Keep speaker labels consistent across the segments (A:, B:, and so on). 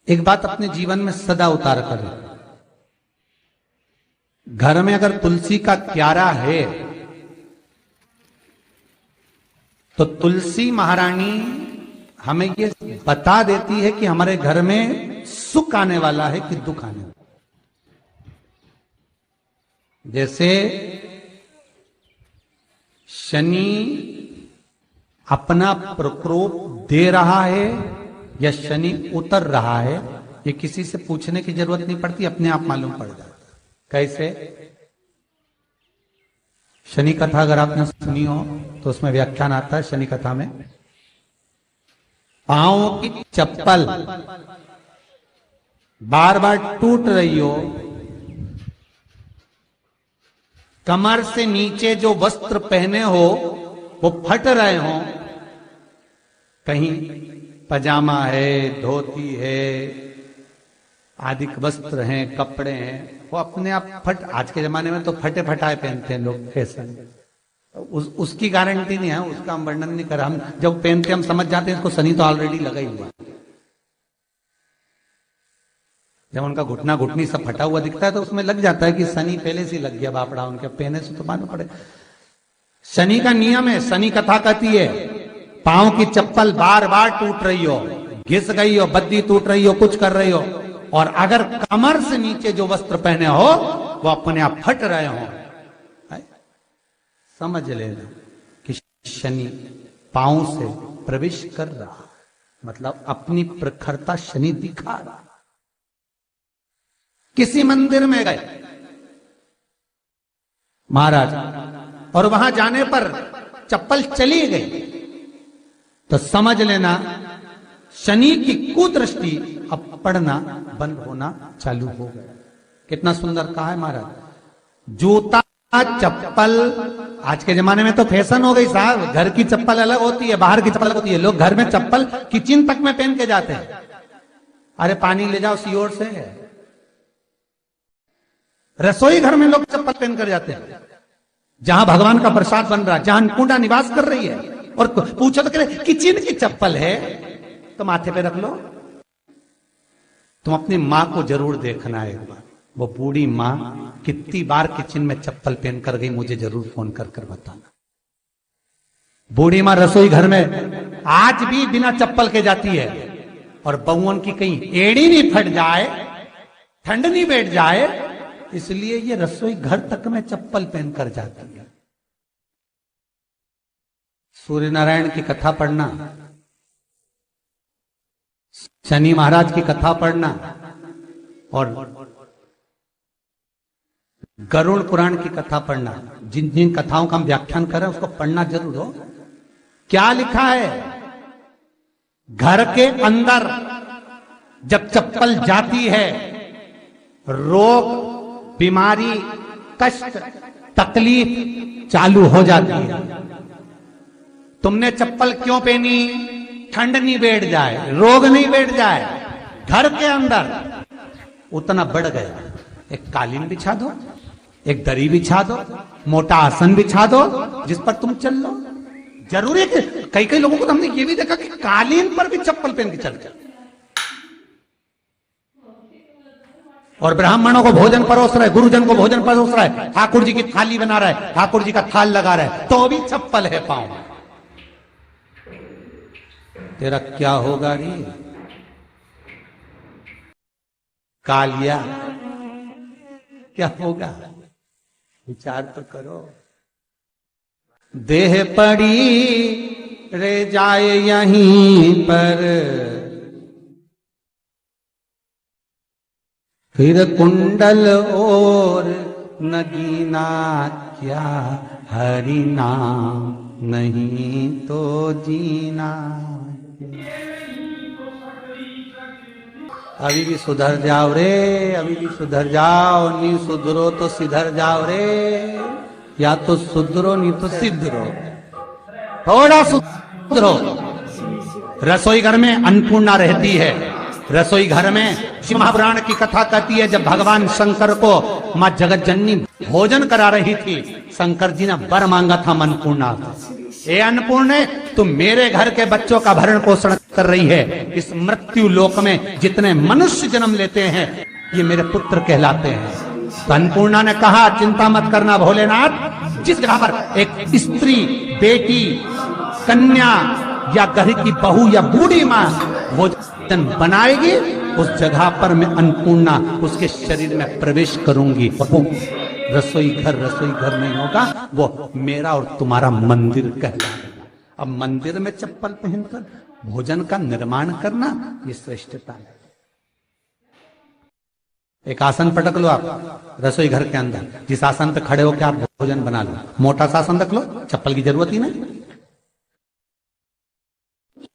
A: एक बात अपने जीवन में सदा उतार कर, घर में अगर तुलसी का क्यारा है तो तुलसी महारानी हमें ये बता देती है कि हमारे घर में सुख आने वाला है कि दुख आने वाला। जैसे शनि अपना प्रकोप दे रहा है या शनि उतर रहा है, ये किसी से पूछने की जरूरत नहीं पड़ती, अपने आप मालूम पड़ जाता। कैसे? शनि कथा अगर आपने सुनी हो तो उसमें व्याख्यान आता है शनि कथा में, पांव की चप्पल बार बार टूट रही हो, कमर से नीचे जो वस्त्र पहने हो वो फट रहे हो, कहीं पजामा है, धोती है, आदि वस्त्र हैं, कपड़े हैं, वो अपने आप फट। आज के जमाने में तो फटे फटाए पहनते हैं लोग, फैशन। उसकी गारंटी नहीं है, उसका हम वर्णन नहीं कर रहा। हम जब पहनते हम समझ जाते हैं इसको शनि तो ऑलरेडी लगा ही हुआ। जब उनका घुटना घुटनी सब फटा हुआ दिखता है तो उसमें लग जाता है कि शनि पहले से लग गया बापड़ा, उनके पहने से तो मालूम पड़े। शनि का नियम है, शनि कथा कहती है पांव की चप्पल बार बार टूट रही हो, घिस गई हो, बद्दी टूट रही हो, कुछ कर रही हो, और अगर कमर से नीचे जो वस्त्र पहने हो वो अपने आप फट रहे हो, समझ लेना कि शनि पांव से प्रवेश कर रहा, मतलब अपनी प्रखरता शनि दिखा रहा। किसी मंदिर में गए महाराज और वहां जाने पर चप्पल चली गई तो समझ लेना शनि की कुदृष्टि अब पड़ना बंद होना चालू हो गया। कितना सुंदर कहा है महाराज। जूता चप्पल आज के जमाने में तो फैशन हो गई साहब, घर की चप्पल अलग होती है, बाहर की चप्पल अलग होती है। लोग घर में चप्पल किचन तक में पहन के जाते हैं। अरे पानी ले जाओ सीओर से। रसोई घर में लोग चप्पल पहन कर जाते हैं, जहां भगवान का प्रसाद बन रहा है, जहां अन्नपूर्णा निवास कर रही है, और पूछो तो कह किचन की चप्पल है तो माथे पे रख लो। तुम अपनी मां को जरूर देखना है एक बार, वो बूढ़ी मां कितनी बार किचन में चप्पल पहन कर गई, मुझे जरूर फोन कर कर बताना। बूढ़ी मां रसोई घर में आज भी बिना चप्पल के जाती है, और बहुओं की कहीं एड़ी नहीं फट जाए, ठंड नहीं बैठ जाए, इसलिए ये रसोई घर तक में चप्पल पहन कर जाती है। सूर्य नारायण की कथा पढ़ना, शनि महाराज की कथा पढ़ना, और गरुड़ पुराण की कथा पढ़ना, जिन जिन कथाओं का हम व्याख्यान कर रहे हैं उसको पढ़ना जरूर हो। क्या लिखा है? घर के अंदर जब चप्पल जाती है, रोग, बीमारी, कष्ट, तकलीफ चालू हो जाती है। तुमने चप्पल क्यों पहनी? ठंड नहीं बैठ जाए, रोग नहीं बैठ जाए। घर के अंदर उतना बढ़ गया, एक कालीन बिछा दो, एक दरी बिछा दो, मोटा आसन बिछा दो, जिस पर तुम चल लो। जरूरी है कि कई कई लोगों को तो हमने ये भी देखा कि कालीन पर भी चप्पल पहन के चलते, और ब्राह्मणों को भोजन परोस रहा है, गुरुजन को भोजन परोस रहा है, ठाकुर जी की थाली बना रहा है, ठाकुर जी का थाल लगा रहा है, तो भी चप्पल है पांव में। तेरा क्या होगा रे कालिया, क्या होगा? विचार तो करो। देह पड़ी रे जाए यहीं पर, फिर कुंडल और नगीना, क्या हरि नाम नहीं तो जीना। अभी भी सुधर जाओ रे, अभी भी सुधर जाओ, नहीं सुधरो तो सिधर जाओ रे, या तो सुधरो नहीं तो सिद्धरो, थोड़ा सुधरो। रसोई घर में अन्नपूर्णा रहती है, रसोई घर में शिव महापुराण की कथा कहती है जब भगवान शंकर को मां जगत जननी भोजन करा रही थी, शंकर जी ने वर मांगा था अन्नपूर्णा, ए अन्नपूर्णे तुम मेरे घर के बच्चों का भरण पोषण कर रही है, इस मृत्यु लोक में जितने मनुष्य जन्म लेते हैं ये मेरे पुत्र कहलाते हैं। तो अन्नपूर्णा ने कहा चिंता मत करना भोलेनाथ, जिस जगह पर एक स्त्री, बेटी, कन्या या घर की बहू या बूढ़ी मां भोजन बनाएगी, उस जगह पर मैं अन्नपूर्णा उसके शरीर में प्रवेश करूंगी। वो रसोई घर नहीं होगा, वो मेरा और तुम्हारा मंदिर कहलाएगा। अब मंदिर में चप्पल पहनकर भोजन का निर्माण करना ये श्रेष्ठता है। एक आसन पटक लो आप रसोई घर के अंदर, जिस आसन पे खड़े होकर आप भोजन बना लो, मोटा सा आसन रख लो, चप्पल की जरूरत ही नहीं।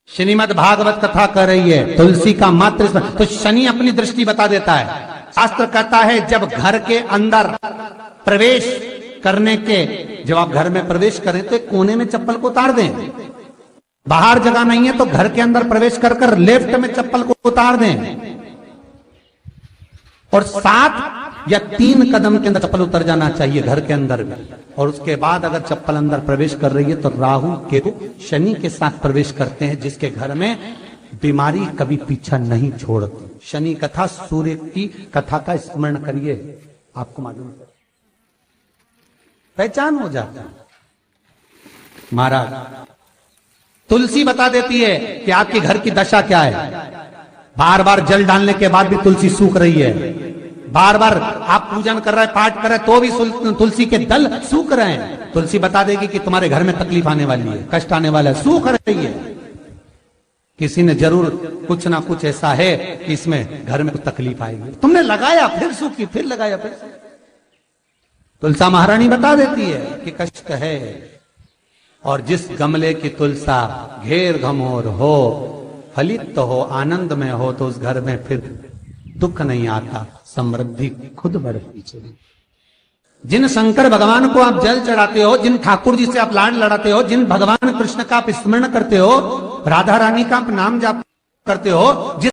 A: श्रीमद् भागवत कथा कर रही है, तुलसी का मात्र तो शनि अपनी दृष्टि बता देता है। शास्त्र कहता है जब घर के अंदर प्रवेश करने के, जब आप घर में प्रवेश करें तो एक कोने में चप्पल को उतार दें। बाहर जगह नहीं है तो घर के अंदर प्रवेश कर कर लेफ्ट में चप्पल को उतार दें, और 7 या 3 कदम के अंदर चप्पल उतर जाना चाहिए घर के अंदर भी। और उसके बाद अगर चप्पल अंदर प्रवेश कर रही है तो राहु केतु शनि के साथ प्रवेश करते हैं, जिसके घर में बीमारी कभी पीछा नहीं छोड़ती। शनि कथा, सूर्य की कथा का स्मरण करिए, आपको मालूम है, पहचान हो जाता है। महाराज तुलसी बता देती है कि आपके घर की दशा क्या है। बार बार जल डालने के बाद भी तुलसी सूख रही है, बार बार आप पूजन कर रहे हैं, पाठ कर रहे हैं, तो भी तुलसी के दल सूख रहे हैं। तुलसी बता देगी कि तुम्हारे घर में तकलीफ आने वाली है, कष्ट आने वाला है, सूख रही है। किसी ने जरूर कुछ ना कुछ ऐसा है कि इसमें घर में कुछ तकलीफ आएगी, तुमने लगाया फिर सूखी, फिर लगाया फिर। तुलसा महारानी बता देती है कि कष्ट है। और जिस गमले की तुलसा घेर घमोर हो, फलित हो, आनंद में हो, तो उस घर में फिर दुख नहीं आता, समृद्धि खुद बढ़ती चली। जिन शंकर भगवान को आप जल चढ़ाते हो, जिन ठाकुर जी से आप लाड लड़ाते हो, जिन भगवान कृष्ण का आप स्मरण करते हो, राधा रानी का आप नाम जाप करते हो, जिस